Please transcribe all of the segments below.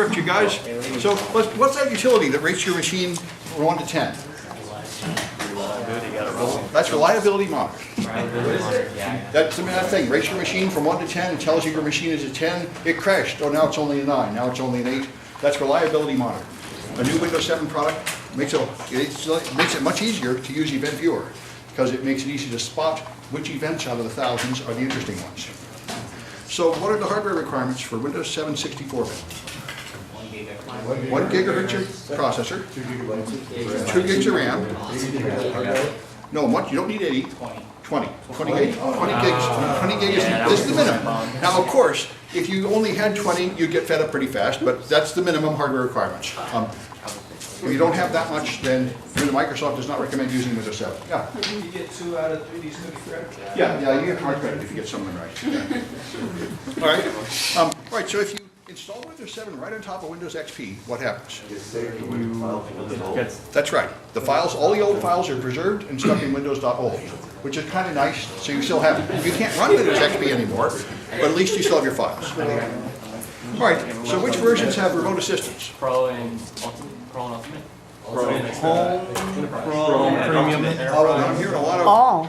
hurt you guys. So what's that utility that rates your machine from 1 to 10? That's reliability monitor. That's that thing, rates your machine from 1 to 10, it tells you your machine is a 10, it crashed, oh now it's only a 9, now it's only an 8. That's reliability monitor. A new Windows 7 product makes it much easier to use Event Viewer because it makes it easy to spot which events out of the thousands are the interesting ones. So what are the hardware requirements for Windows 7 64-bit? 1 gigahertz processor, 2 gigs of RAM. No, what? You don't need 80. 20 gig. 20 gig is the minimum. Now, of course, if you only had 20, you'd get fed up pretty fast, but that's the minimum hardware requirements. If you don't have that much, then Microsoft does not recommend using Windows 7. Yeah. You get 2 out of 3 credit credit. Yeah, you get hard credit if you get someone right. Yeah. All right. All right. So if you install Windows 7 right on top of Windows XP, what happens? That's right. The files, all the old files are preserved and stuck in Windows.old, which is kind of nice. So you still have, you can't run Windows XP anymore, but at least you still have your files. All right. So which versions have remote assistance? Pro and Ultimate. Pro and Ultimate. Home, Pro, Premium. I'm hearing a lot of all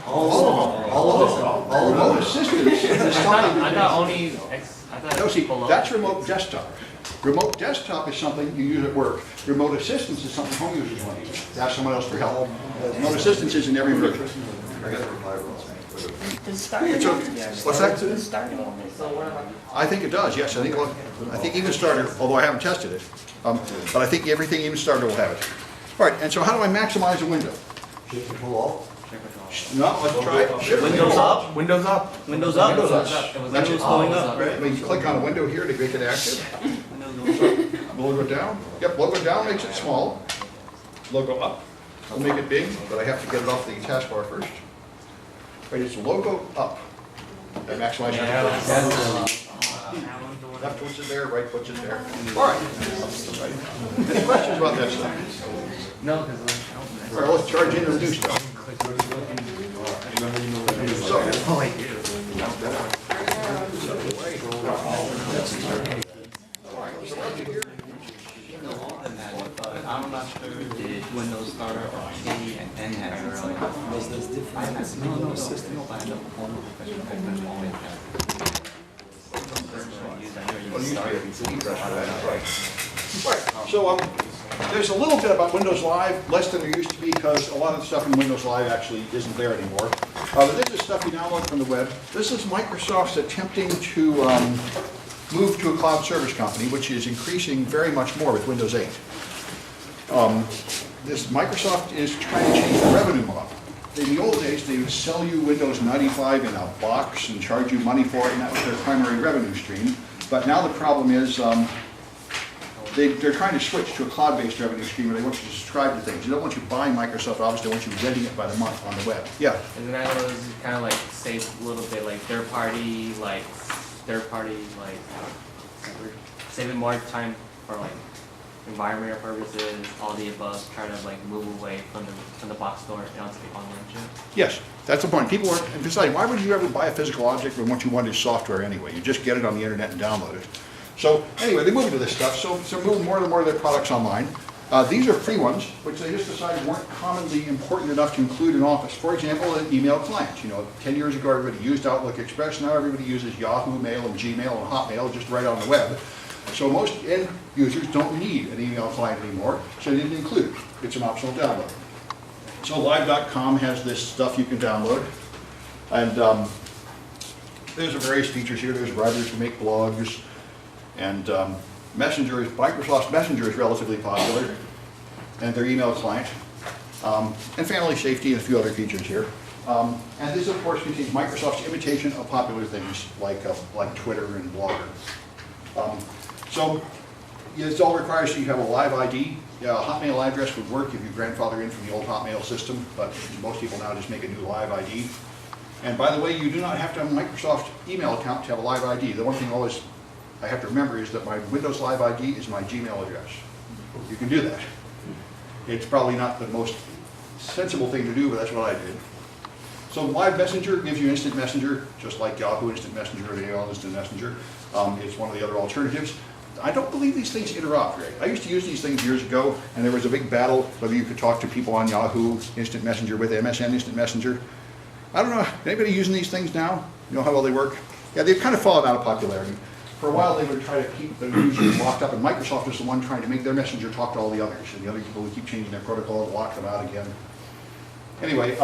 of them. Remote assistance is something. I thought only No, see, that's remote desktop. Remote desktop is something you use at work. Remote assistance is something home users want to use. Ask someone else for help. Remote assistance is in every version. What's that? I think it does, yes. I think even Starter, although I haven't tested it, but I think everything even Starter will have it. All right, and so how do I maximize a window? No, let's try it. Windows up. Windows up. Windows up. Windows up. That's what's going up. Right, when you click on a window here to make it active. Logo down. Yep, logo down makes it small. Logo up will make it big, but I have to get it off the taskbar first. Right, it's logo up. That maximizes left puts it there, right puts it there. All right. Any questions about that stuff? No, because All right, let's charge into the new stuff. So, I'm not sure did Windows Starter or K and N has early. Was this different? No, system of home professional always has. right. So there's a little bit about Windows Live, less than there used to be because a lot of the stuff in Windows Live actually isn't there anymore. But this is stuff you download from the web. This is Microsoft's attempting to move to a cloud service company, which is increasing very much more with Windows 8. Microsoft is trying to change the revenue model. In the old days, they would sell you Windows 95 in a box and charge you money for it, and that was their primary revenue stream. But now the problem is they're trying to switch to a cloud-based revenue stream where they want you to subscribe to things. They don't want you buying Microsoft Office, they want you renting it by the month on the web. Yeah? and then I know this kind of like saves a little bit like third party saving more time for like environmental purposes, all the above, try to like move away from the box store and onto the online ship. Yes, that's the point. People are deciding, why would you ever buy a physical object when what you want is software anyway? You just get it on the internet and download it. So anyway, they're moving to this stuff, so they're moving more and more of their products online. These are free ones, which they just decided weren't commonly important enough to include in Office. For example, an email client. 10 years ago everybody used Outlook Express, now everybody uses Yahoo Mail and Gmail and Hotmail just right on the web. So most end users don't need an email client anymore, so they didn't include it. It's an optional download. So live.com has this stuff you can download. And there's various features here. There's writers who make blogs. And Microsoft Messenger is relatively popular. And their email client. And family safety and a few other features here. And this, of course, contains Microsoft's imitation of popular things like Twitter and Blogger. So this all requires you have a live ID. Yeah, a Hotmail address would work if you grandfather in from the old Hotmail system, but most people now just make a new live ID. And by the way, you do not have to have a Microsoft email account to have a live ID. The one thing always I have to remember is that my Windows Live ID is my Gmail address. You can do that. It's probably not the most sensible thing to do, but that's what I did. So Live Messenger gives you instant messenger, just like Yahoo Instant Messenger or AOL Instant Messenger. It's one of the other alternatives. I don't believe these things interoperate. I used to use these things years ago, and there was a big battle whether you could talk to people on Yahoo Instant Messenger with MSN Instant Messenger. I don't know, anybody using these things now? You know how well they work? Yeah, they've kind of fallen out of popularity. For a while, they would try to keep the users locked up, and Microsoft is the one trying to make their messenger talk to all the others, and the other people would keep changing their protocols, lock them out again. Anyway,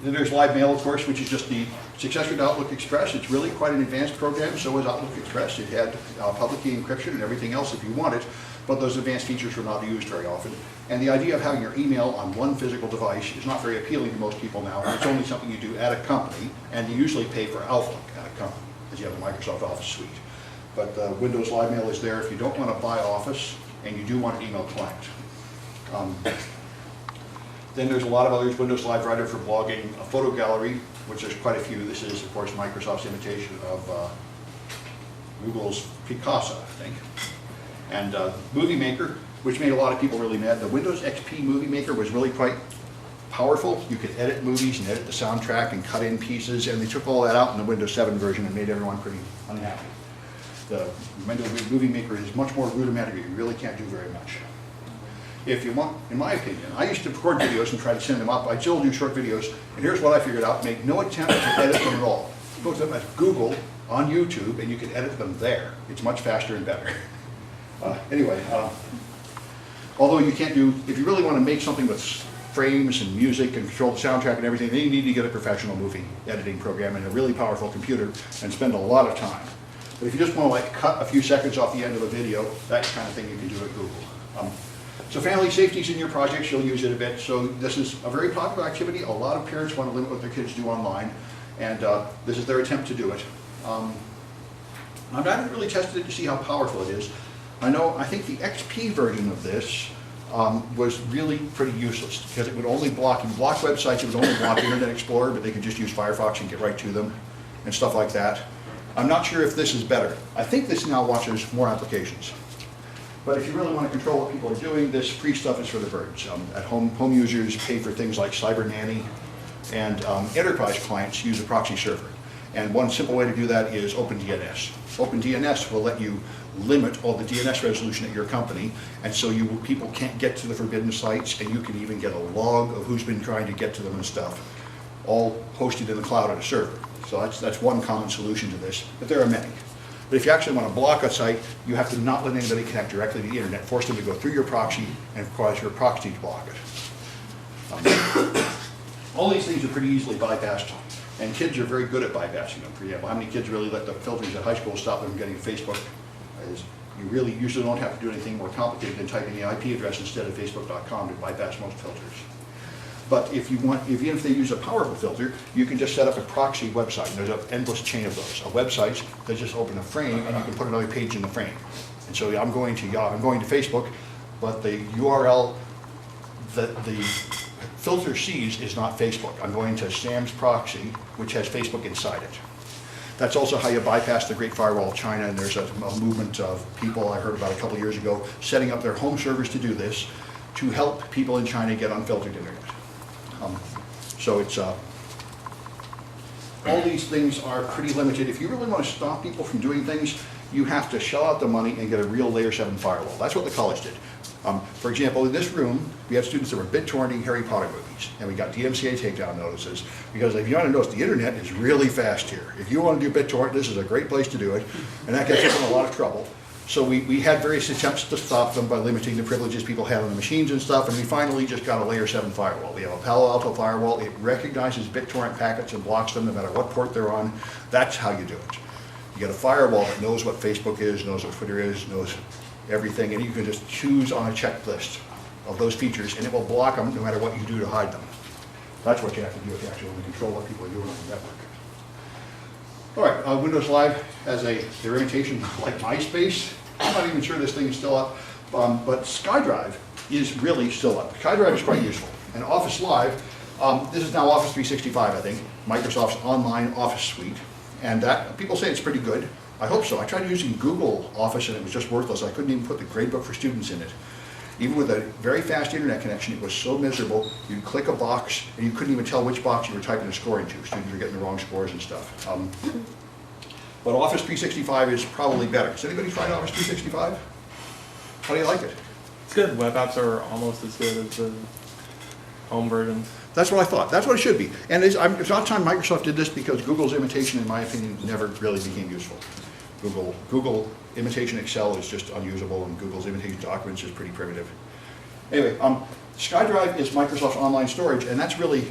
then there's Live Mail, of course, which is just the successor to Outlook Express. It's really quite an advanced program, so is Outlook Express. It had public key encryption and everything else if you want it, but those advanced features were not used very often. And the idea of having your email on one physical device is not very appealing to most people now. It's only something you do at a company, and you usually pay for Outlook at a company, because you have the Microsoft Office suite. But Windows Live Mail is there if you don't want to buy Office, and you do want an email client. Then there's a lot of others. Windows Live Writer for blogging, a photo gallery, which there's quite a few. This is, of course, Microsoft's imitation of Google's Picasa, I think. And Movie Maker, which made a lot of people really mad. The Windows XP Movie Maker was really quite powerful. You could edit movies and edit the soundtrack and cut in pieces, and they took all that out in the Windows 7 version and made everyone pretty unhappy. The Windows Movie Maker is much more rudimentary. You really can't do very much. If you want, in my opinion, I used to record videos and try to send them up. I still do short videos, and here's what I figured out. Make no attempt to edit them at all. Go to them at Google on YouTube, and you can edit them there. It's much faster and better. Anyway, although you can't do, if you really want to make something with frames and music and control the soundtrack and everything, then you need to get a professional movie editing program and a really powerful computer and spend a lot of time. But if you just want to like cut a few seconds off the end of a video, that kind of thing you can do at Google. So family safety is in your projects, you'll use it a bit. So this is a very popular activity. A lot of parents want to limit what their kids do online, and this is their attempt to do it. I haven't really tested it to see how powerful it is. I think the XP version of this was really pretty useless because it would only block websites, it would only block Internet Explorer, but they could just use Firefox and get right to them and stuff like that. I'm not sure if this is better. I think this now watches more applications. But if you really want to control what people are doing, this free stuff is for the birds. At home users pay for things like Cyber Nanny, and enterprise clients use a proxy server. And one simple way to do that is OpenDNS. OpenDNS will let you limit all the DNS resolution at your company, and so people can't get to the forbidden sites, and you can even get a log of who's been trying to get to them and stuff, all hosted in the cloud on a server. So that's one common solution to this, but there are many. But if you actually want to block a site, you have to not let anybody connect directly to the internet, force them to go through your proxy and cause your proxy to block it. All these things are pretty easily bypassed, and kids are very good at bypassing them. For example, how many kids really let the filters at high school stop them from getting Facebook? You really usually don't have to do anything more complicated than typing the IP address instead of facebook.com to bypass most filters. But even if they use a powerful filter, you can just set up a proxy website. And there's an endless chain of those. A website that just open a frame, and you can put another page in the frame. And so I'm going to Facebook, but the URL that the filter sees is not Facebook. I'm going to Sam's proxy, which has Facebook inside it. That's also how you bypass the Great Firewall of China, and there's a movement of people I heard about a couple of years ago setting up their home servers to do this, to help people in China get unfiltered internet. So it's all these things are pretty limited. If you really want to stop people from doing things, you have to shell out the money and get a real layer 7 firewall. That's what the college did. For example, in this room, we have students that were BitTorrenting Harry Potter movies, and we got DMCA takedown notices, because if you want to notice, the internet is really fast here. If you want to do BitTorrent, this is a great place to do it, and that gets us in a lot of trouble. So we had various attempts to stop them by limiting the privileges people had on the machines and stuff, and we finally just got a layer 7 firewall. We have a Palo Alto firewall. It recognizes BitTorrent packets and blocks them no matter what port they're on. That's how you do it. You get a firewall that knows what Facebook is, knows what Twitter is, knows everything, and you can just choose on a checklist of those features, and it will block them no matter what you do to hide them. That's what you have to do if you actually want to control what people are doing on the network. All right, Windows Live has their imitation like MySpace. I'm not even sure this thing is still up, but SkyDrive is really still up. SkyDrive is quite useful. And Office Live, this is now Office 365, I think, Microsoft's online Office suite. And that, people say it's pretty good. I hope so. I tried using Google Office and it was just worthless. I couldn't even put the gradebook for students in it. Even with a very fast internet connection, it was so miserable. You'd click a box and you couldn't even tell which box you were typing a score into. Students were getting the wrong scores and stuff. But Office 365 is probably better. Has anybody tried Office 365? How do you like it? It's good. Web apps are almost as good as the home versions. That's what I thought. That's what it should be. And it's not time Microsoft did this because Google's imitation, in my opinion, never really became useful. Google imitation Excel is just unusable, and Google's imitation documents is pretty primitive. Anyway, SkyDrive is Microsoft's online storage, and that's really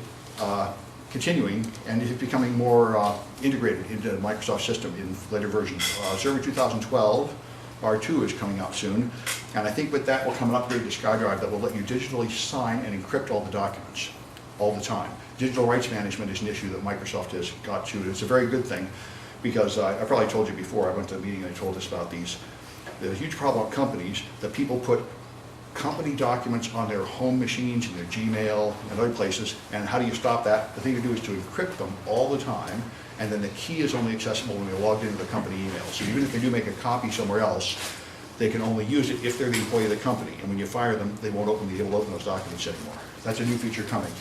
continuing and is becoming more integrated into the Microsoft system in later versions. Server 2012, R2 is coming out soon, and I think with that will come an upgrade to SkyDrive that will let you digitally sign and encrypt all the documents all the time. Digital rights management is an issue that Microsoft has got to. It's a very good thing because I probably told you before, I went to a meeting and I told us about these. There's a huge problem with companies that people put company documents on their home machines and their Gmail and other places, and how do you stop that? The thing to do is to encrypt them all the time, and then the key is only accessible when they're logged into the company email. So even if they do make a copy somewhere else, they can only use it if they're the employee of the company, and when you fire them, they won't be able to open those documents anymore. That's a new feature coming,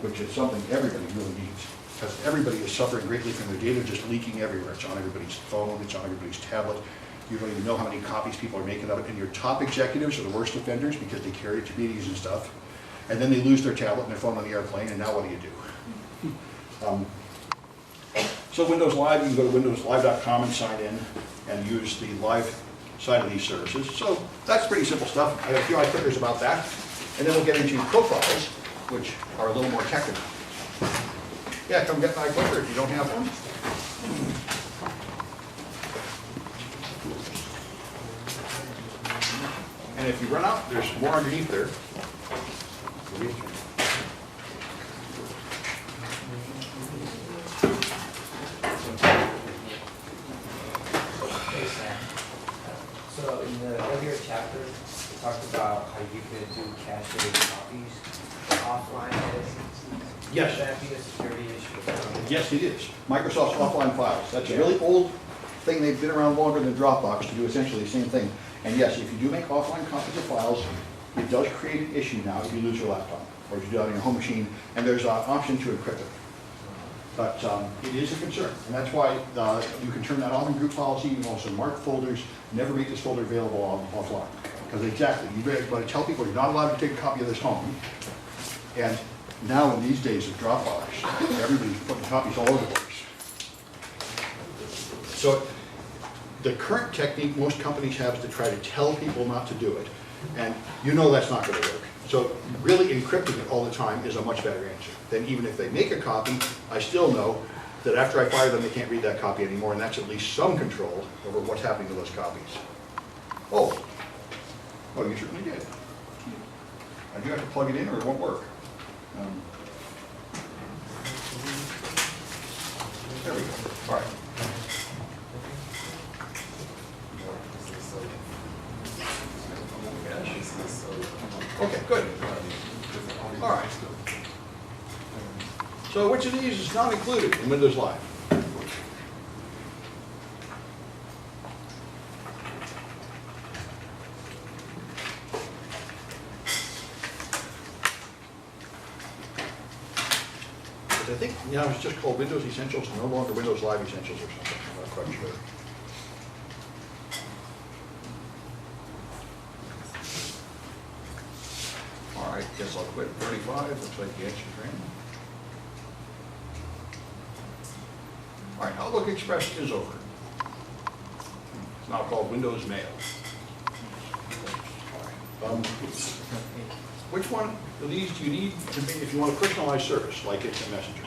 which is something everybody really needs, because everybody is suffering greatly from their data just leaking everywhere. It's on everybody's phone, it's on everybody's tablet. You don't even know how many copies people are making of it, and your top executives are the worst offenders because they carry it to meetings and stuff, and then they lose their tablet and their phone on the airplane, and now what do you do? So Windows Live, you can go to windowslive.com and sign in and use the live side of these services. So that's pretty simple stuff. I have a few itinerary about that, and then we'll get into profiles, which are a little more technical. Yeah, come get my clicker if you don't have one. And if you run out, there's more underneath there. So in the earlier chapter, we talked about how you could do cache copies offline. Yes. Would that be a security issue? Yes, it is. Microsoft's offline files. That's a really old thing. They've been around longer than Dropbox to do essentially the same thing. And yes, if you do make offline copies of files, it does create an issue now if you lose your laptop or if you do it on your home machine, and there's an option to encrypt it. But it is a concern, and that's why you can turn that on in group policy. You can also mark folders, never make this folder available offline. Because exactly, you want to tell people you're not allowed to take a copy of this home. And now in these days of Dropbox, everybody's putting copies all over the place. So the current technique most companies have is to try to tell people not to do it. And you know that's not going to work. So really encrypting it all the time is a much better answer. Then even if they make a copy, I still know that after I fire them, they can't read that copy anymore, and that's at least some control over what's happening to those copies. Oh, you certainly did. I do have to plug it in or it won't work. There we go. All right. Okay, good. All right. So which of these is not included in Windows Live? I think, it's just called Windows Essentials, no longer Windows Live Essentials or something. I'm not quite sure. All right, guess I'll quit 35. Looks like the extra train. All right, Outlook Express is over. It's now called Windows Mail. All right. Which one of these do you need to be, if you want a personalized service, like Instant Messenger?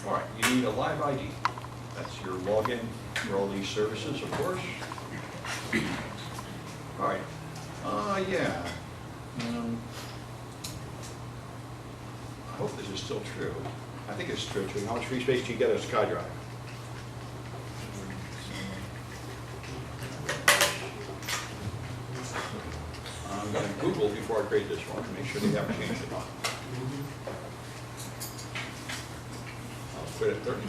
All right, you need a live ID. That's your login for all these services, of course. All right, yeah. I hope this is still true. I think it's still true. How much free space do you get on SkyDrive? I'm gonna Google before I create this one to make sure they haven't changed it. I'll quit at 30.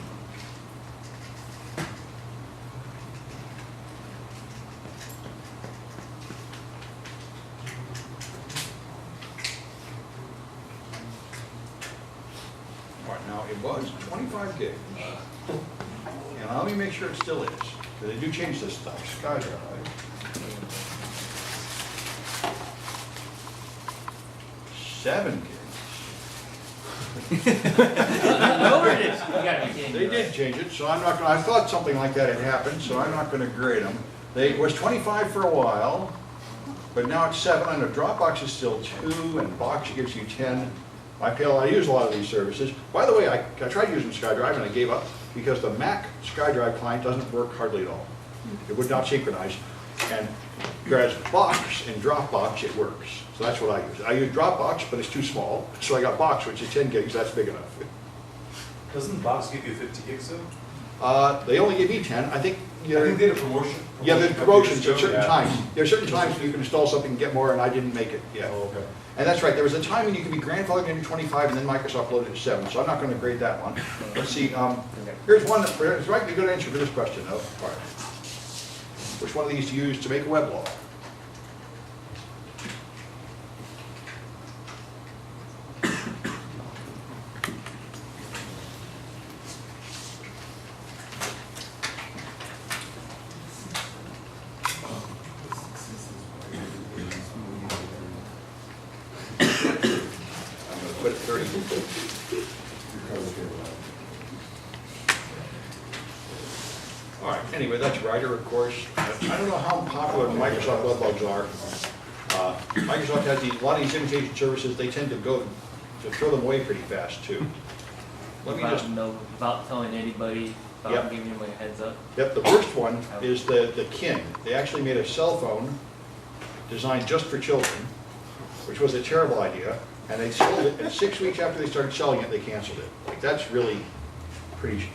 All right, now it was 25 gigs. And let me make sure it still is, because they do change this stuff. SkyDrive. 7 gigs. Lowered it. You gotta be kidding me, They right? did change it, so I'm not gonna, I thought something like that had happened, so I'm not gonna grade them. It was 25 for a while, but now it's 7, and the Dropbox is still 2, and Box gives you 10. I use a lot of these services. By the way, I tried using SkyDrive and I gave up because the Mac SkyDrive client doesn't work hardly at all. It would not synchronize. And whereas Box and Dropbox, it works. So that's what I use. I use Dropbox, but it's too small. So I got Box, which is 10 gigs, that's big enough. Doesn't Box give you 50 gigs though? They only give me 10. I think, I think they had a promotion. yeah, there's promotions at certain Yeah. times. There are certain times when you can install something and get more, and I didn't make it yet. Oh, okay. And that's right, there was a time when you could be grandfathered into 25 and then Microsoft loaded it to 7, so I'm not going to grade that one. Let's see, here's one, it's right, a good answer for this question though. All right. Which one of these to use to make a web log? I'm going to put it 30. All right, anyway, that's Writer, of course. I don't know how popular Microsoft web logs are. Microsoft has a lot of these imitation services, they tend to throw them away pretty fast too. Let me just, Without telling anybody, Yep. without giving them like a heads up. yep, the worst one is the Kin. They actually made a cell phone designed just for children, which was a terrible idea, and they sold it, and 6 weeks after they started selling it, they canceled it. Like, that's really pretty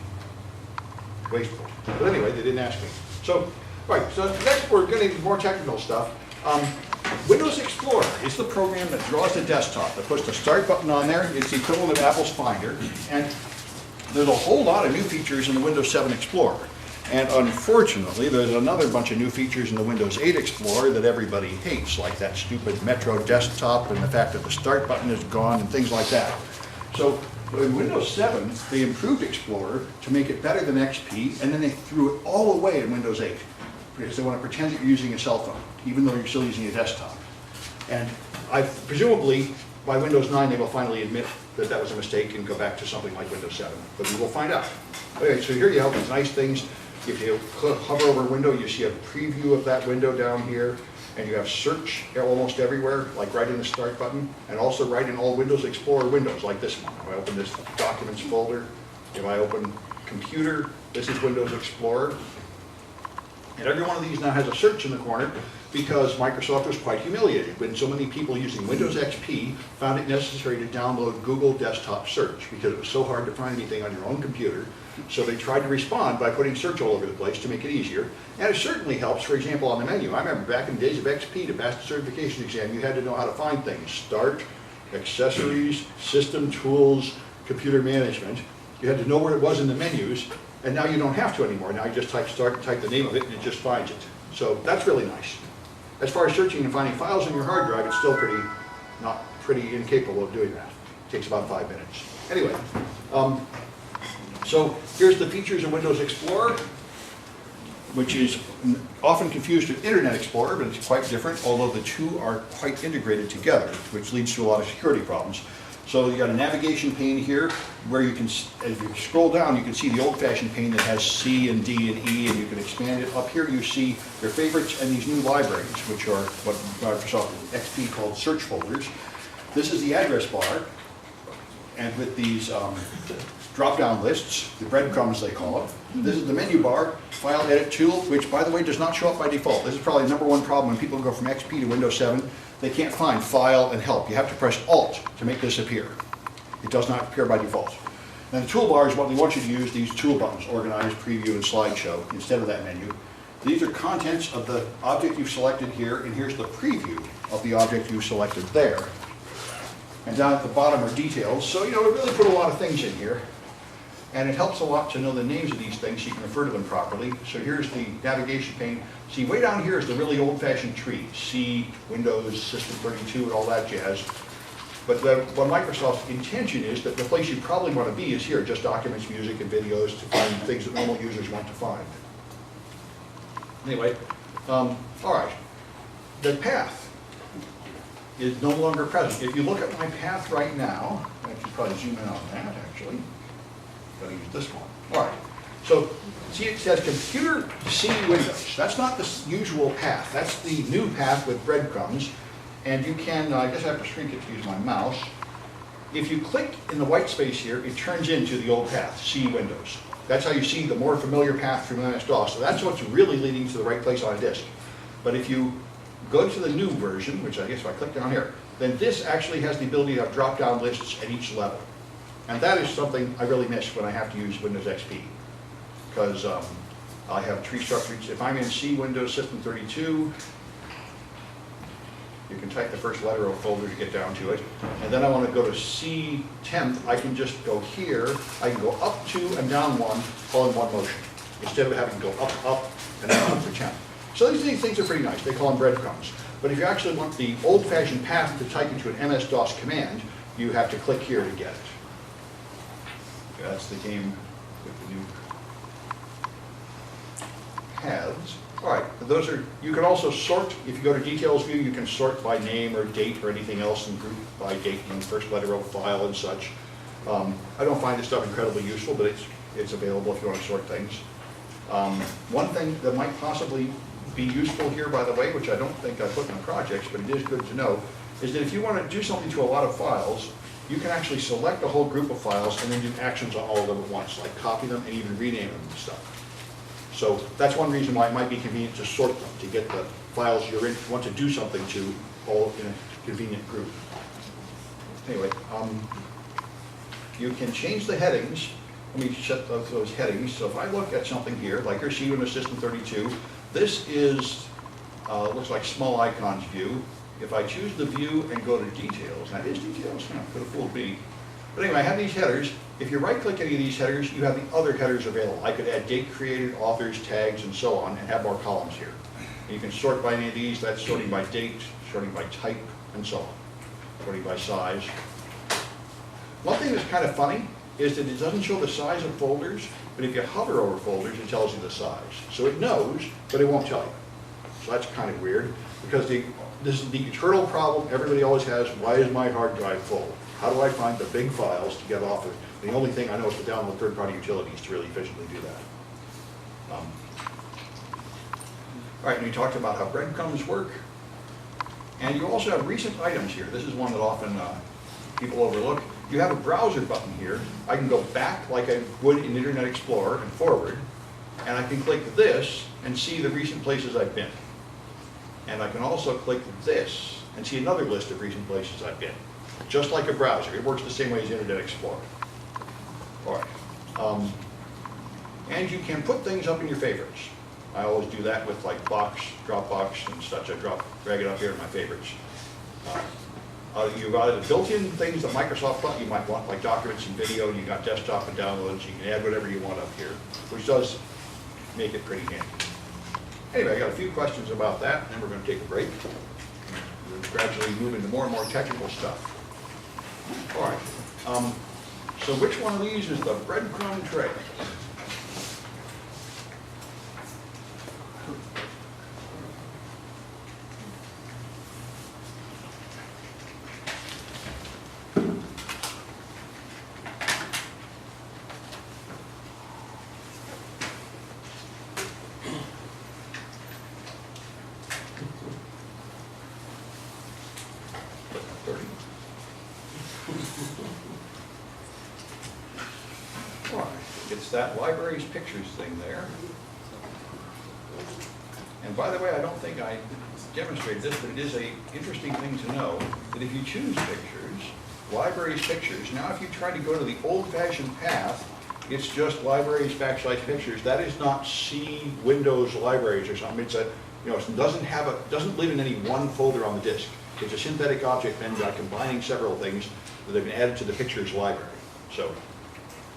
wasteful. But anyway, they didn't ask me. So, right, so next we're getting more technical stuff. Windows Explorer is the program that draws the desktop, that puts the start button on there. It's the equivalent of Apple's Finder. And there's a whole lot of new features in the Windows 7 Explorer. And unfortunately, there's another bunch of new features in the Windows 8 Explorer that everybody hates, like that stupid Metro desktop and the fact that the start button is gone and things like that. So in Windows 7, they improved Explorer to make it better than XP, and then they threw it all away in Windows 8 because they want to pretend that you're using a cell phone, even though you're still using a desktop. And presumably, by Windows 9, they will finally admit that that was a mistake and go back to something like Windows 7, but we will find out. Okay, so here you have these nice things. If you hover over a window, you see a preview of that window down here, and you have search almost everywhere, like right in the start button, and also right in all Windows Explorer windows, like this one. If I open this Documents folder, if I open Computer, this is Windows Explorer. And every one of these now has a search in the corner because Microsoft was quite humiliated when so many people using Windows XP found it necessary to download Google Desktop Search because it was so hard to find anything on your own computer. So they tried to respond by putting search all over the place to make it easier. And it certainly helps, for example, on the menu. I remember back in the days of XP, to pass the certification exam, you had to know how to find things. Start, Accessories, System Tools, Computer Management. You had to know where it was in the menus, and now you don't have to anymore. Now you just type start, type the name of it, and it just finds it. So that's really nice. As far as searching and finding files on your hard drive, it's still pretty incapable of doing that. It takes about 5 minutes. Anyway, so here's the features of Windows Explorer, which is often confused with Internet Explorer, but it's quite different, although the two are quite integrated together, which leads to a lot of security problems. So you got a navigation pane here where you can, as you scroll down, you can see the old-fashioned pane that has C and D and E, and you can expand it. Up here you see your favorites and these new libraries, which are what Microsoft XP called search folders. This is the address bar, and with these drop-down lists, the breadcrumbs they call it. This is the menu bar, file edit tool, which by the way does not show up by default. This is probably the number one problem when people go from XP to Windows 7. They can't find file and help. You have to press Alt to make this appear. It does not appear by default. And the toolbar is what we want you to use, these tool buttons, Organize, Preview, and Slideshow, instead of that menu. These are contents of the object you've selected here, and here's the preview of the object you selected there. And down at the bottom are details. So, we really put a lot of things in here. And it helps a lot to know the names of these things so you can refer to them properly. So here's the navigation pane. See, way down here is the really old-fashioned tree. C, Windows, System 32, and all that jazz. But what Microsoft's intention is that the place you probably want to be is here, just documents, music, and videos to find things that normal users want to find. Anyway, all right. The path is no longer present. If you look at my path right now, I should probably zoom in on that, actually. Gotta use this one. All right. So, see, it says Computer C Windows. That's not the usual path. That's the new path with breadcrumbs. And you can, I guess I have to shrink it to use my mouse. If you click in the white space here, it turns into the old path, C Windows. That's how you see the more familiar path from MS-DOS. So that's what's really leading to the right place on a disk. But if you go to the new version, which I guess if I click down here, then this actually has the ability to have drop-down lists at each level. And that is something I really miss when I have to use Windows XP. Because I have tree structures. If I'm in C Windows System 32, you can type the first letter of a folder to get down to it. And then I want to go to C 10th, I can just go here. I can go up 2 and down 1 all in one motion, instead of having to go up, and then up to 10. So these things are pretty nice. They call them breadcrumbs. But if you actually want the old-fashioned path to type into an MS-DOS command, you have to click here to get it. That's the game with the new paths. All right, those are, you can also sort, if you go to details view, you can sort by name or date or anything else and group by date and first letter of file and such. I don't find this stuff incredibly useful, but it's available if you want to sort things. One thing that might possibly be useful here, by the way, which I don't think I put in the projects, but it is good to know, is that if you want to do something to a lot of files, you can actually select a whole group of files and then do actions on all of them at once, like copy them and even rename them and stuff. So that's one reason why it might be convenient to sort them, to get the files you want to do something to all in a convenient group. Anyway, you can change the headings. Let me set those headings. So if I look at something here, like your C Windows System 32, this is, looks like small icons view. If I choose the view and go to details, that is details, could have fooled me. But anyway, I have these headers. If you right-click any of these headers, you have the other headers available. I could add date created, authors, tags, and so on, and have more columns here. And you can sort by any of these. That's sorting by date, sorting by type, and so on. Sorting by size. One thing that's kind of funny is that it doesn't show the size of folders, but if you hover over folders, it tells you the size. So it knows, but it won't tell you. So that's kind of weird, because this is the eternal problem everybody always has. Why is my hard drive full? How do I find the big files to get off of? The only thing I know is to download third-party utilities to really efficiently do that. All right, and we talked about how breadcrumbs work. And you also have recent items here. This is one that often people overlook. You have a browser button here. I can go back like I would in Internet Explorer and forward, and I can click this and see the recent places I've been. And I can also click this and see another list of recent places I've been. Just like a browser. It works the same way as Internet Explorer. All right. And you can put things up in your favorites. I always do that with like Box, Dropbox, and such. I drag it up here in my favorites. You've either built-in things that Microsoft thought you might want, like documents and video, and you got desktop and downloads. You can add whatever you want up here, which does make it pretty handy. Anyway, I got a few questions about that, and then we're going to take a break. We'll gradually move into more and more technical stuff. All right. So which one of these is the breadcrumb tray? It's that libraries pictures thing there. And by the way, I don't think I demonstrated this, but it is an interesting thing to know that if you choose pictures, libraries pictures, now if you try to go to the old-fashioned path, It's just libraries, backslash pictures. That is not C Windows libraries or something. It's a, it doesn't live in any one folder on the disk. It's a synthetic object then by combining several things that have been added to the pictures library. So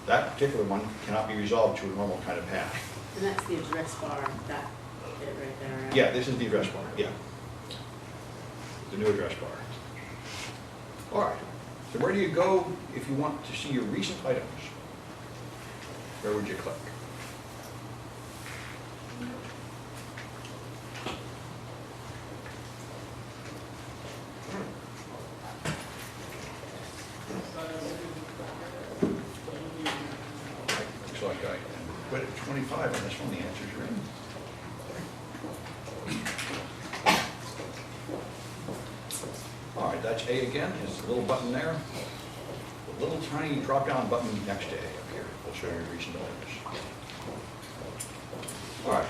that particular one cannot be resolved to a normal kind of path. And that's the address bar, that bit right there, right? Yeah, this is the address bar, yeah. The new address bar. All right, so where do you go if you want to see your recent items? Where would you click? Looks like I put it 25 on this one, the answers are in. All right, that's A again, is the little button there. The little tiny drop-down button next to A up here will show you recent items. All right,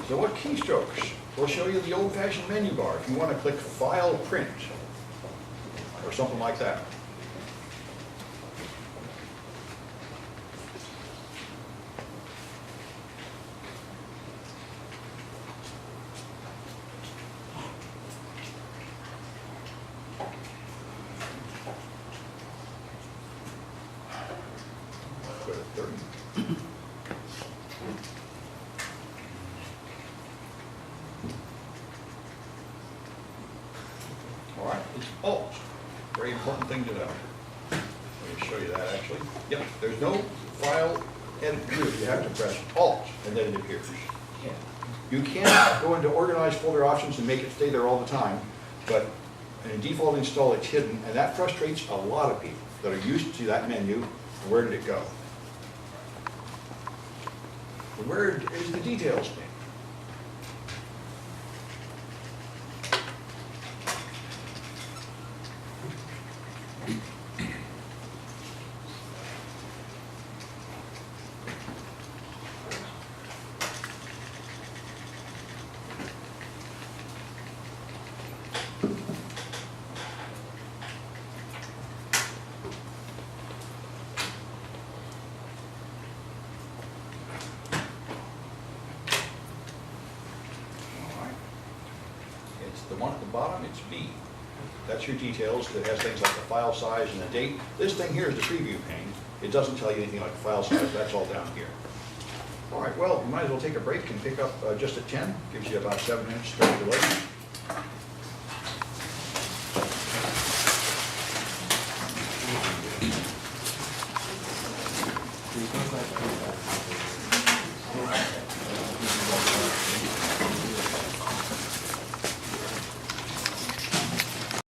so what keystrokes? We'll show you the old-fashioned menu bar if you want to click File Print or something like that. Go to 30. All right, it's Alt. Very important thing to know. Let me show you that actually. Yep, there's no file edit view. You have to press Alt and then it appears. You can't go into organized folder options and make it stay there all the time, but in a default install it's hidden, and that frustrates a lot of people that are used to that menu. Where did it go? Where is the details pane? The one at the bottom, it's B. That's your details that has things like the file size and the date. This thing here is the preview pane. It doesn't tell you anything like the file size. That's all down here. All right, well, you might as well take a break and pick up just at 10. Gives you about 7 minutes to start your lesson.